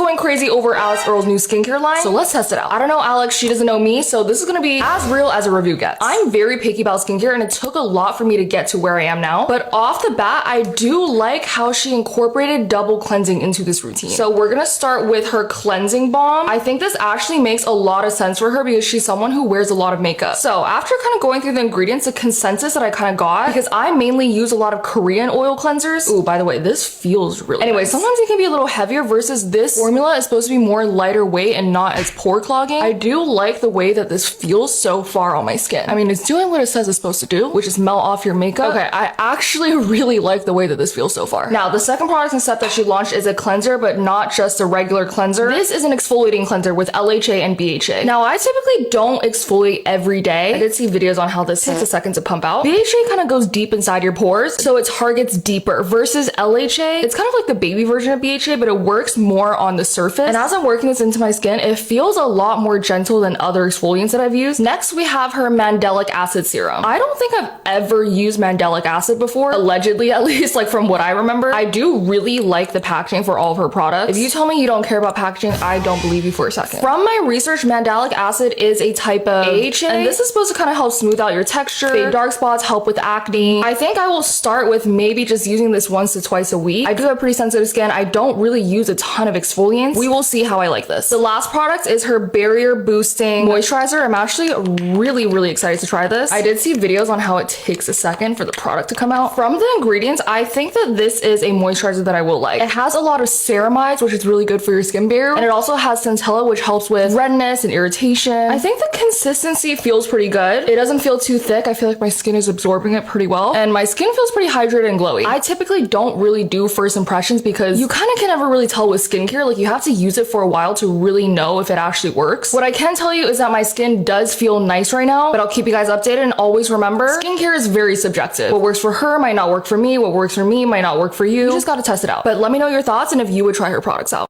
going crazy over Alix Earle's new skincare line, so let's test it out. I don't know Alex, she doesn't know me, so this is gonna be as real as a review gets. I'm very picky about skincare and it took a lot for me to get to where I am now, but off the bat, I do like how she incorporated double cleansing into this routine. So we're gonna start with her cleansing balm. I think this actually makes a lot of sense for her because she's someone who wears a lot of makeup. So after kind of going through the ingredients, the consensus that I kind of got, because I mainly use a lot of Korean oil cleansers. Ooh, by the way, this feels really nice. Sometimes it can be a little heavier versus this formula is supposed to be more lighter weight and not as pore clogging. I do like the way that this feels so far on my skin. I mean, it's doing what it says it's supposed to do, which is melt off your makeup. Okay, I actually really like the way that this feels so far. Now, the second product and set that she launched is a cleanser, but not just a regular cleanser. This is an exfoliating cleanser with LHA and BHA. Now, I typically don't exfoliate every day. I did see videos on how this takes a second to pump out. BHA kind of goes deep inside your pores, so its heart gets deeper versus LHA. It's kind of like the baby version of BHA, but it works more on the surface. And as I'm working this into my skin, it feels a lot more gentle than other exfoliants that I've used. Next, we have her mandelic acid serum. I don't think I've ever used mandelic acid before, allegedly at least, like from what I remember. I do really like the packaging for all of her products. If you tell me you don't care about packaging, I don't believe you for a second. From my research, mandelic acid is a type of AHA, and this is supposed to kind of help smooth out your texture, fade dark spots, help with acne. I think I will start with maybe just using this once to twice a week. I do have pretty sensitive skin. I don't really use a ton of exfoliants. We will see how I like this. The last product is her barrier boosting moisturizer. I'm actually really excited to try this. I did see videos on how it takes a second for the product to come out. From the ingredients, I think that this is a moisturizer that I will like. It has a lot of ceramides, which is really good for your skin barrier, and it also has centella, which helps with redness and irritation. I think the consistency feels pretty good. It doesn't feel too thick. I feel like my skin is absorbing it pretty well, and my skin feels pretty hydrated and glowy. I typically don't really do first impressions because you kind of can never really tell with skincare. Like, you have to use it for a while to really know if it actually works. What I can tell you is that my skin does feel nice right now, but I'll keep you guys updated. And always remember, skincare is very subjective. What works for her might not work for me. What works for me might not work for you. You just gotta test it out. But let me know your thoughts and if you would try her products out.